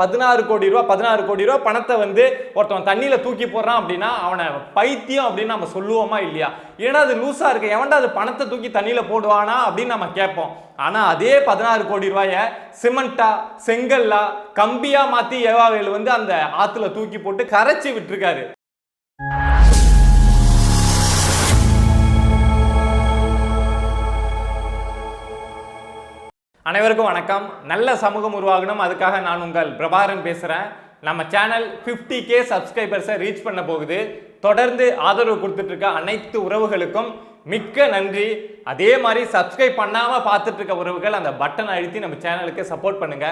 16 கோடி ரூபா பணத்தை வந்து ஒருத்தவன் தண்ணியில தூக்கி போடுறான் அப்படின்னா அவனை பைத்தியம் அப்படின்னு நம்ம சொல்லுவோமா இல்லையா? ஏன்னா அது லூசா இருக்கு, எவன்டா அது பணத்தை தூக்கி தண்ணியில போடுவானா அப்படின்னு நம்ம கேட்போம். ஆனா அதே 16 கோடி ரூபாய சிமெண்டா, செங்கல்லா, கம்பியா மாத்தி ஏவாவேலு வந்து அந்த ஆத்துல தூக்கி போட்டு கரைச்சி விட்டுருக்காரு. அனைவருக்கும் வணக்கம். நல்ல சமூகம் உருவாகணும், அதுக்காக நான் உங்கள் பிரபாகரன் பேசுகிறேன். நம்ம சேனல் 50K சப்ஸ்கிரைபர்ஸை ரீச் பண்ண போகுது. தொடர்ந்து ஆதரவு கொடுத்துட்டு இருக்க அனைத்து உறவுகளுக்கும் மிக்க நன்றி. அதே மாதிரி சப்ஸ்கிரைப் பண்ணாமல் பார்த்துட்டு இருக்க உறவுகள் அந்த பட்டனை அழுத்தி நம்ம சேனலுக்கு சப்போர்ட் பண்ணுங்க.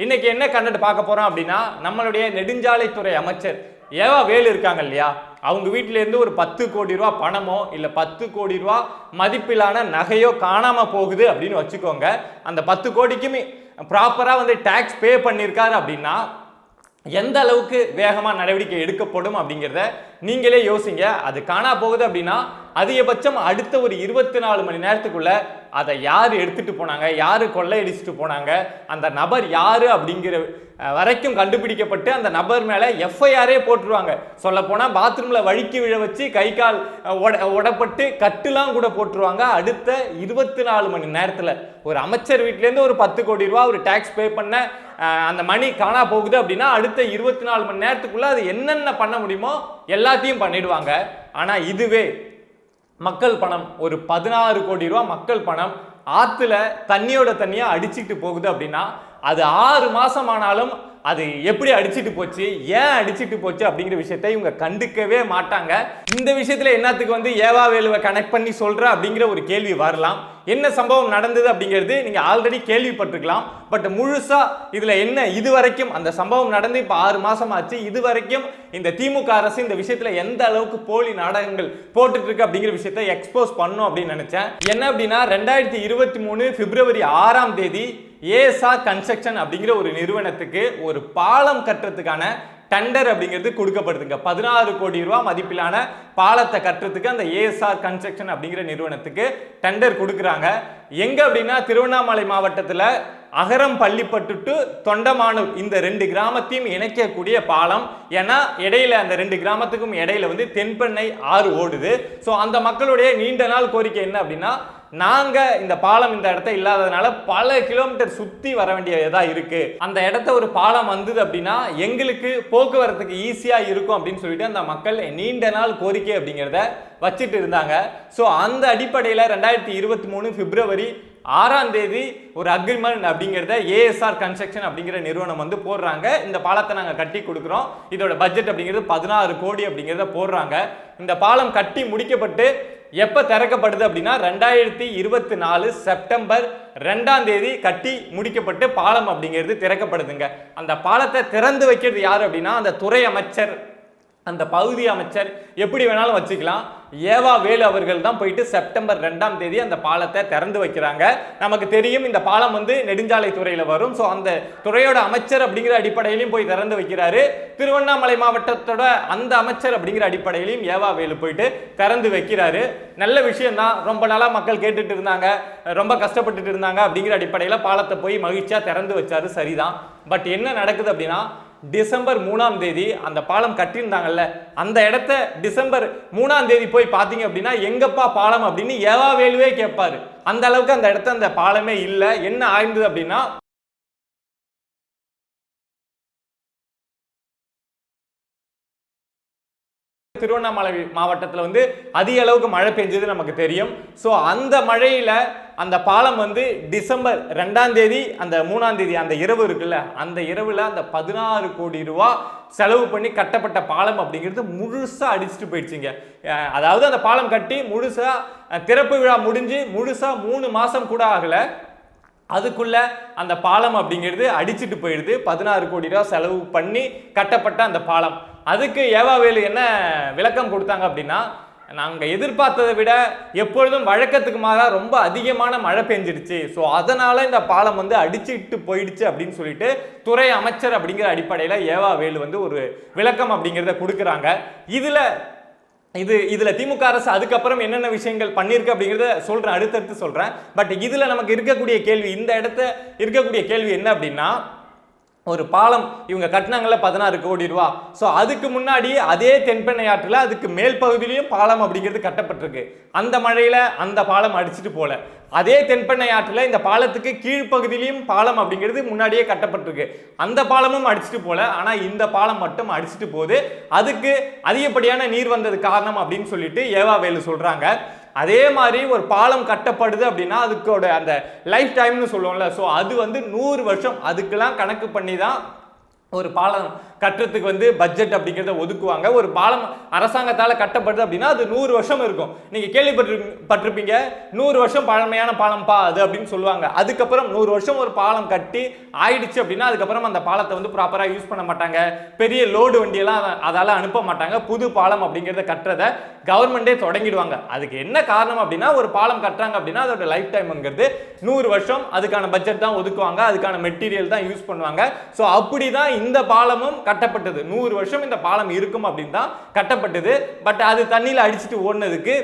இன்னைக்கு என்ன கண்டென்ட் பார்க்க போறோம் அப்படின்னா, நம்மளுடைய நெடுஞ்சாலைத்துறை அமைச்சர் ஏவாவேலு இருக்காங்க இல்லையா, அவங்க வீட்டிலேருந்து ஒரு 10 கோடி ரூபா பணமோ இல்லை 10 கோடி ரூபா மதிப்பிலான நகையோ காணாம போகுது அப்படின்னு வச்சுக்கோங்க. அந்த 10 கோடிக்குமே ப்ராப்பராக வந்து டேக்ஸ் பே பண்ணியிருக்காரு அப்படின்னா எந்த அளவுக்கு வேகமாக நடவடிக்கை எடுக்கப்படும் அப்படிங்கிறத நீங்களே யோசிங்க. அது காணா போகுது அப்படின்னா அதிகபட்சம் அடுத்த ஒரு 24 மணி நேரத்துக்குள்ள அதை யார் எடுத்துட்டு போனாங்க, யார் கொள்ளையடிச்சுட்டு போனாங்க, அந்த நபர் யாரு அப்படிங்கிற வரைக்கும் கண்டுபிடிக்கப்பட்டு அந்த நபர் மேலே எஃப்ஐஆரே போட்டுருவாங்க. சொல்ல போனால் பாத்ரூமில் வழுக்கி விழ வச்சு கை கால் உடப்பட்டு கட்டுலாம் கூட போட்டுருவாங்க. அடுத்த 24 மணி நேரத்தில் ஒரு அமைச்சர் வீட்டிலேருந்து ஒரு 10 கோடி ரூபா ஒரு டேக்ஸ் பே பண்ண அந்த மணி காணா போகுது அப்படின்னா அடுத்த 24 மணி நேரத்துக்குள்ள அது என்னென்ன பண்ண முடியுமோ எல்லாத்தையும் பண்ணிடுவாங்க. ஆனால் இதுவே மக்கள் பணம், ஒரு 16 கோடி ரூபா மக்கள் பணம் ஆற்றுல தண்ணியோட தண்ணியா அடிச்சுட்டு போகுது அப்படின்னா அது 6 மாசம் ஆனாலும் அது எப்படி அடிச்சுட்டு போச்சு, ஏன் அடிச்சுட்டு போச்சு அப்படிங்கிற விஷயத்தை இவங்க கண்டுக்கவே மாட்டாங்க. இந்த விஷயத்துல என்னத்துக்கு வந்து ஏவாவேலுவை கனெக்ட் பண்ணி சொல்ற அப்படிங்கிற ஒரு கேள்வி வரலாம். என்ன சம்பவம் நடந்தது அப்படிங்கிறது நீங்க ஆல்ரெடி கேள்விப்பட்டிருக்கலாம். பட் முழுசா இதுல என்ன, இது வரைக்கும் அந்த சம்பவம் நடந்து இப்ப 6 மாசம் ஆச்சு, இது வரைக்கும் இந்த திமுக அரசு இந்த விஷயத்துல எந்த அளவுக்கு போலி நாடகங்கள் போட்டுட்டு இருக்கு அப்படிங்கிற விஷயத்தை எக்ஸ்போஸ் பண்ணும் அப்படின்னு நினைச்சேன். என்ன அப்படின்னா 2023 பிப்ரவரி 6ஆம் தேதி ஏஎஸ்ஆர் கன்ஸ்ட்ரக்ஷன் அப்படிங்கிற ஒரு நிறுவனத்துக்கு ஒரு பாலம் கட்டுறதுக்கான டெண்டர் அப்படிங்கிறது கொடுக்கப்படுதுங்க. 16 கோடி ரூபா மதிப்பிலான பாலத்தை கட்டுறதுக்கு அந்த ஏஎஸ்ஆர் கன்ஸ்ட்ரக்ஷன் அப்படிங்கிற நிறுவனத்துக்கு டெண்டர் கொடுக்குறாங்க. எங்க அப்படின்னா திருவண்ணாமலை மாவட்டத்தில் அகரம் பள்ளிப்பட்டு டு தொண்டமானூர் இந்த 2 கிராமத்தையும் இணைக்கக்கூடிய பாலம். ஏன்னா இடையில அந்த 2 கிராமத்துக்கும் இடையில வந்து தென்பெண்ணை ஆறு ஓடுது. ஸோ அந்த மக்களுடைய நீண்ட நாள் கோரிக்கை என்ன அப்படின்னா, நாங்க இந்த பாலம் இந்த இடத்த இல்லாததுனால பல கிலோமீட்டர் சுத்தி வர வேண்டியதா இருக்கு, அந்த இடத்த ஒரு பாலம் வந்தது அப்படின்னா எங்களுக்கு போக்குவரத்துக்கு ஈஸியா இருக்கும் அப்படின்னு சொல்லிட்டு அந்த மக்கள் நீண்ட நாள் கோரிக்கை அப்படிங்கிறத வச்சுட்டு இருந்தாங்க. ஸோ அந்த அடிப்படையில் 2023 பிப்ரவரி 6ஆம் தேதி ஒரு அக்ரிமெண்ட் அப்படிங்கிறத ஏஎஸ்ஆர் கன்ஸ்ட்ரக்ஷன் அப்படிங்கிற நிறுவனம் வந்து போடுறாங்க. இந்த பாலத்தை நாங்கள் கட்டி கொடுக்குறோம், இதோட பட்ஜெட் அப்படிங்கிறது 16 கோடி அப்படிங்கிறத போடுறாங்க. இந்த பாலம் கட்டி முடிக்கப்பட்டு எப்போ திறக்கப்படுது அப்படின்னா 2024 செப்டம்பர் 2ஆம் தேதி கட்டி முடிக்கப்பட்டு பாலம் அப்படிங்கிறது திறக்கப்படுதுங்க. அந்த பாலத்தை திறந்து வைக்கிறது யார் அப்படின்னா அந்த துறை அமைச்சர், அந்த பகுதி அமைச்சர், எப்படி வேணாலும் வச்சுக்கலாம், ஏவாவேலு அவர்கள் தான் போயிட்டு செப்டம்பர் 2ஆம் தேதி அந்த பாலத்தை திறந்து வைக்கிறாங்க. நமக்கு தெரியும் இந்த பாலம் வந்து நெடுஞ்சாலை துறையில வரும். ஸோ அந்த துறையோட அமைச்சர் அப்படிங்கிற அடிப்படையிலையும் போய் திறந்து வைக்கிறாரு. திருவண்ணாமலை மாவட்டத்தோட அந்த அமைச்சர் அப்படிங்கிற அடிப்படையிலையும் ஏவாவேலு போயிட்டு திறந்து வைக்கிறாரு. நல்ல விஷயம் தான், ரொம்ப நாளா மக்கள் கேட்டுட்டு இருந்தாங்க, ரொம்ப கஷ்டப்பட்டுட்டு இருந்தாங்க அப்படிங்கிற அடிப்படையில் பாலத்தை போய் மகிழ்ச்சியா திறந்து வச்சாரு, சரிதான். பட் என்ன நடக்குது அப்படின்னா டிசம்பர் 3ஆம் தேதி அந்த பாலம் கட்டியிருந்தாங்கல்ல, அந்த இடத்த டிசம்பர் 3ஆம் தேதி போய் பார்த்தீங்க அப்படின்னா எங்கப்பா பாலம் அப்படின்னு ஏவாவேலுவே கேட்பாரு. அந்த அளவுக்கு அந்த இடத்த அந்த பாலமே இல்லை. என்ன ஆயிருந்தது அப்படின்னா திருவண்ணாமலை மாவட்டத்தில் வந்து அதிக அளவுக்கு மழை பெஞ்சது நமக்கு தெரியும். ஸோ அந்த மழையில அந்த பாலம் வந்து டிசம்பர் 2ஆம் தேதி அந்த 3ஆம் தேதி அந்த இரவு இருக்குல்ல, அந்த இரவுல அந்த 16 கோடி ரூபா செலவு பண்ணி கட்டப்பட்ட பாலம் அப்படிங்கிறது முழுசா அடிச்சுட்டு போயிடுச்சுங்க. அதாவது அந்த பாலம் கட்டி முழுசா திறப்பு விழா முடிஞ்சு முழுசா 3 மாசம் கூட ஆகல, அதுக்குள்ள அந்த பாலம் அப்படிங்கிறது அடிச்சுட்டு போயிடுது. 16 கோடி ரூபா செலவு பண்ணி கட்டப்பட்ட அந்த பாலம். அதுக்கு ஏவாவேலு என்ன விளக்கம் கொடுத்தாங்க அப்படின்னா, நாங்கள் எதிர்பார்த்ததை விட எப்பொழுதும் வழக்கத்துக்கு மாறா ரொம்ப அதிகமான மழை பெஞ்சிடுச்சு, ஸோ அதனால இந்த பாலம் வந்து அடிச்சுட்டு போயிடுச்சு அப்படின்னு சொல்லிட்டு துறை அமைச்சர் அப்படிங்கிற அடிப்படையில் ஏவாவேலு வந்து ஒரு விளக்கம் அப்படிங்கிறத கொடுக்குறாங்க. இதுல திமுக அரசு அதுக்கப்புறம் என்னென்ன விஷயங்கள் பண்ணிருக்கு அப்படிங்கிறத சொல்றேன், அடுத்தடுத்து சொல்றேன். பட் இதுல நமக்கு இருக்கக்கூடிய கேள்வி, இந்த இடத்த இருக்கக்கூடிய கேள்வி என்ன அப்படின்னா, ஒரு பாலம் இவங்க கட்டினாங்கல்ல 16 கோடி ரூபா. ஸோ அதுக்கு முன்னாடி அதே தென்பெண்ணை ஆற்றில் அதுக்கு மேல் பகுதியிலையும் பாலம் அப்படிங்கிறது கட்டப்பட்டிருக்கு. அந்த மழையில அந்த பாலம் அடிச்சுட்டு போல. அதே தென்பெண்ணை ஆற்றில் இந்த பாலத்துக்கு கீழ்ப்பகுதியிலையும் பாலம் அப்படிங்கிறது முன்னாடியே கட்டப்பட்டிருக்கு. அந்த பாலமும் அடிச்சுட்டு போல. ஆனால் இந்த பாலம் மட்டும் அடிச்சுட்டு போகுது. அதுக்கு அதிகப்படியான நீர் வந்தது காரணம் அப்படின்னு சொல்லிட்டு ஏவாவேலு சொல்றாங்க. அதே மாதிரி ஒரு பாலம் கட்டப்படுது அப்படின்னா அதுக்கோட அந்த லைஃப் டைம்னு சொல்லுவோம்ல, ஸோ அது வந்து 100 வருஷம் அதுக்கெல்லாம் கணக்கு பண்ணி தான் ஒரு பாலம் கட்டுறதுக்கு வந்து பட்ஜெட் அப்படிங்கிறத ஒதுக்குவாங்க. ஒரு பாலம் அரசாங்கத்தால் கட்டப்படுது அப்படின்னா அது 100 வருஷம் இருக்கும். நீங்க கேள்விப்பட்டிருப்பீங்க 100 வருஷம் பழமையான பாலம்பா அது அப்படின்னு சொல்லுவாங்க. அதுக்கப்புறம் 100 வருஷம் ஒரு பாலம் கட்டி ஆயிடுச்சு அப்படின்னா அதுக்கப்புறம் அந்த பாலத்தை வந்து ப்ராப்பரா யூஸ் பண்ண மாட்டாங்க. பெரிய லோடு வண்டியெல்லாம் அதால அனுப்ப மாட்டாங்க. புது பாலம் அப்படிங்கிறத கட்டுறத கவர்மெண்டே தொடங்கிடுவாங்க. அதுக்கு என்ன காரணம் அப்படின்னா ஒரு பாலம் கட்டுறாங்க அப்படின்னா அதோட லைஃப் டைம்ங்கிறது 100 வருஷம். அதுக்கான பட்ஜெட் தான் ஒதுக்குவாங்க, அதுக்கான மெட்டீரியல் தான் யூஸ் பண்ணுவாங்க. ஸோ அப்படிதான் இந்த பாலமும் கட்டப்பட்டது. 100 வருஷம் இந்த பாலம் இருக்கும் அப்படின்னு தான் கட்டப்பட்டது. பட் அது தண்ணியில் அடிச்சுட்டு ஓடுனதுக்கு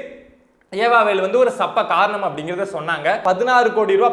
ஏவாவேல் வந்து ஒரு சப்ப காரணம் அப்படிங்கிறத சொன்னாங்க. 16 கோடி ரூபா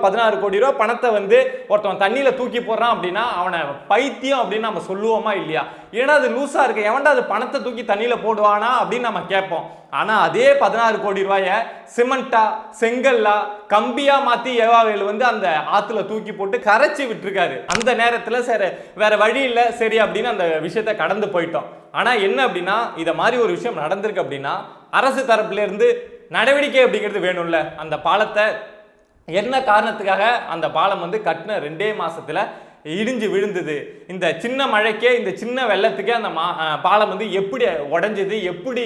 பணத்தை வந்து ஒருத்தவன் தண்ணியில தூக்கி போடுறான் அப்படின்னா அவனை பைத்தியம் அப்படின்னு நம்ம சொல்லுவோமா இல்லையா? ஏன்னா அது லூசா இருக்கு, எவன்டா அது பணத்தை தூக்கி தண்ணியில போடுவானா அப்படின்னு நம்ம கேட்போம். ஆனா அதே 16 கோடி ரூபாய சிமெண்டா செங்கல்லா கம்பியா மாத்தி ஏவாவேல் வந்து அந்த ஆத்துல தூக்கி போட்டு கரைச்சி விட்டுருக்காரு. அந்த நேரத்துல சரி வேற வழி இல்லை சரி அப்படின்னு அந்த விஷயத்த கடந்து போயிட்டோம். ஆனா என்ன அப்படின்னா இத மாதிரி ஒரு விஷயம் நடந்திருக்கு அப்படின்னா அரசு தரப்புல இருந்து நடவடிக்கை அப்படிங்கிறது வேணும்ல. அந்த பாலத்தை என்ன காரணத்துக்காக அந்த பாலம் வந்து கட்டின 2 மாசத்துல இடிஞ்சு விழுந்தது, இந்த சின்ன மழைக்கே இந்த சின்ன வெள்ளத்துக்கே அந்த பாலம் வந்து எப்படி உடைஞ்சது, எப்படி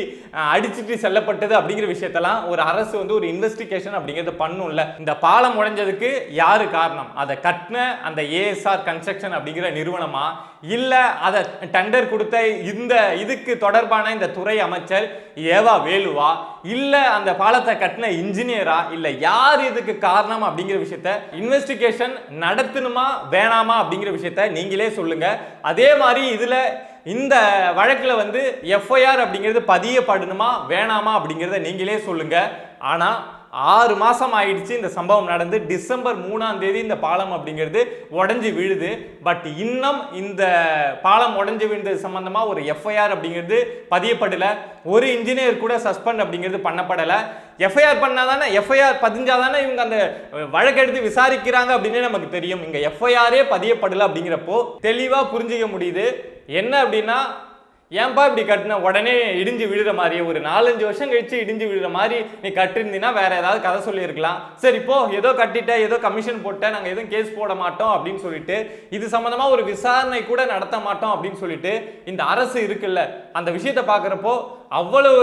அடிச்சுட்டு செல்லப்பட்டது அப்படிங்கிற விஷயத்தெல்லாம் ஒரு அரசு வந்து ஒரு இன்வெஸ்டிகேஷன் அப்படிங்கிறது பண்ணும்ல. இந்த பாலம் உடைஞ்சதுக்கு யாரு காரணம்? அதை கட்டின அந்த ஏஎஸ்ஆர் கன்ஸ்ட்ரக்ஷன் அப்படிங்கிற நிறுவனமா, இல்ல அதை டெண்டர் கொடுத்த இந்த இதுக்கு தொடர்பான இந்த துறை அமைச்சர் ஏவாவேலுவா, இல்ல அந்த பாலத்தை கட்டின இன்ஜினியரா, இல்ல யார் இதுக்கு காரணம் அப்படிங்கிற விஷயத்த இன்வெஸ்டிகேஷன் நடத்தணுமா வேணாமா அப்படிங்கிற விஷயத்த நீங்களே சொல்லுங்க. அதே மாதிரி இதுல இந்த வழக்குல வந்து எஃப்ஐஆர் அப்படிங்கிறது பதியப்படணுமா வேணாமா அப்படிங்கிறத நீங்களே சொல்லுங்க. ஆனா 6 மாசம் ஆயிடுச்சு இந்த சம்பவம் நடந்து. டிசம்பர் 3ஆம் தேதி இந்த பாலம் அப்படிங்கிறது உடஞ்சி விழுது. பட் இன்னும் இந்த பாலம் உடஞ்சி விழுந்தது சம்பந்தமா ஒரு எஃப்ஐஆர் அப்படிங்கிறது பதியப்படல. ஒரு இன்ஜினியர் கூட சஸ்பெண்ட் அப்படிங்கிறது பண்ணப்படல. எஃப்ஐஆர் பண்ணாதானே, எஃப்ஐஆர் பதிஞ்சாதானே இவங்க அந்த வழக்கு எடுத்து விசாரிக்கிறாங்க அப்படின்னு நமக்கு தெரியும். இங்க எஃப்ஐஆரே பதியப்படல அப்படிங்கிறப்போ தெளிவா புரிஞ்சிக்க முடியுது. என்ன அப்படின்னா ஏன்பா இப்படி கட்டின உடனே இடிஞ்சு விழுற மாதிரி, ஒரு 4-5 வருஷம் கழிச்சு இடிஞ்சு விழுற மாதிரி நீ கட்டிருந்தீங்கன்னா வேற ஏதாவது கதை சொல்லியிருக்கலாம். சரி இப்போ ஏதோ கட்டிட்ட, ஏதோ கமிஷன் போட்ட, நாங்கள் எதுவும் கேஸ் போட மாட்டோம் அப்படின்னு சொல்லிட்டு இது சம்பந்தமா ஒரு விசாரணை கூட நடத்த மாட்டோம் அப்படின்னு சொல்லிட்டு இந்த அரசு இருக்குல்ல, அந்த விஷயத்தை பார்க்குறப்போ அவ்வளவு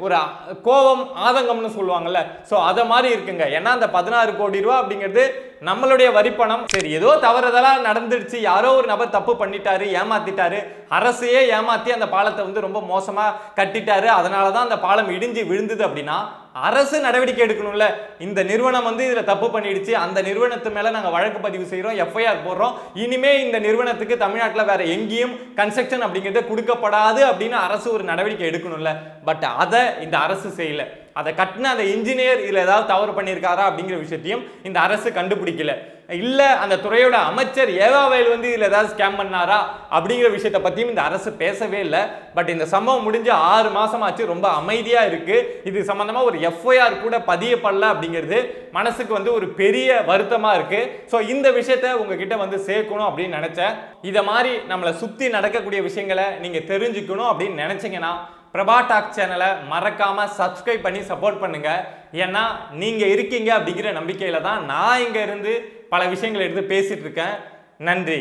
ஒரு கோபம் ஆதங்கம்னு சொல்லுவாங்கல்ல, ஸோ அதை மாதிரி இருக்குங்க. ஏன்னா அந்த 16 கோடி ரூபா அப்படிங்கிறது நம்மளுடைய வரிப்பணம். சரி ஏதோ தவறுதெல்லாம் நடந்துடுச்சு, யாரோ ஒரு நபர் தப்பு பண்ணிட்டாரு, ஏமாத்திட்டாரு, அரசையே ஏமாத்தி அந்த பாலத்தை வந்து ரொம்ப மோசமா கட்டிட்டாரு, அதனாலதான் அந்த பாலம் இடிஞ்சு விழுந்தது அப்படின்னா அரசு நடவடிக்கை எடுக்கணும்ல. இந்த நிறுவனம் வந்து இதுல தப்பு பண்ணிடுச்சு, அந்த நிறுவனத்து மேல நாங்க வழக்கு பதிவு செய்யறோம், எஃப்ஐஆர் போடுறோம், இனிமே இந்த நிறுவனத்துக்கு தமிழ்நாட்டில் வேற எங்கேயும் கன்ஸ்ட்ரக்ஷன் அப்படிங்கிறது கொடுக்கப்படாது அப்படின்னு அரசு ஒரு நடவடிக்கை எடுக்கணும்ல. பட் அதை இந்த அரசு செய்யல. அதை கட்டின அந்த இன்ஜினியர் இதுல ஏதாவது தவறு பண்ணியிருக்காரா அப்படிங்கிற விஷயத்தையும் இந்த அரசு கண்டுபிடிக்கல. இல்ல அந்த துறையோட அமைச்சர் ஏவாவேல் வந்து இதுல ஏதாவது ஸ்கேம் பண்ணாரா அப்படிங்கிற விஷயத்த பத்தியும் இந்த அரசு பேசவே இல்லை. பட் இந்த சம்பவம் முடிஞ்சு 6 மாசம் ஆச்சு, ரொம்ப அமைதியா இருக்கு. இது சம்பந்தமா ஒரு எஃப்ஐஆர் கூட பதியப்படல அப்படிங்கிறது மனசுக்கு வந்து ஒரு பெரிய வருத்தமா இருக்கு. ஸோ இந்த விஷயத்த உங்ககிட்ட வந்து சேர்க்கணும் அப்படின்னு நினைச்சேன். இதை மாதிரி நம்மளை சுத்தி நடக்கக்கூடிய விஷயங்களை நீங்க தெரிஞ்சுக்கணும் அப்படின்னு நினைச்சீங்கன்னா பிரபா டாக் சேனலை மறக்காம சப்ஸ்கிரைப் பண்ணி சப்போர்ட் பண்ணுங்க. ஏன்னா நீங்க இருக்கீங்க அப்படிங்கிற நம்பிக்கையில தான் நான் இங்க இருந்து பல விஷயங்களை எடுத்து பேசிட்டு இருக்கேன். நன்றி.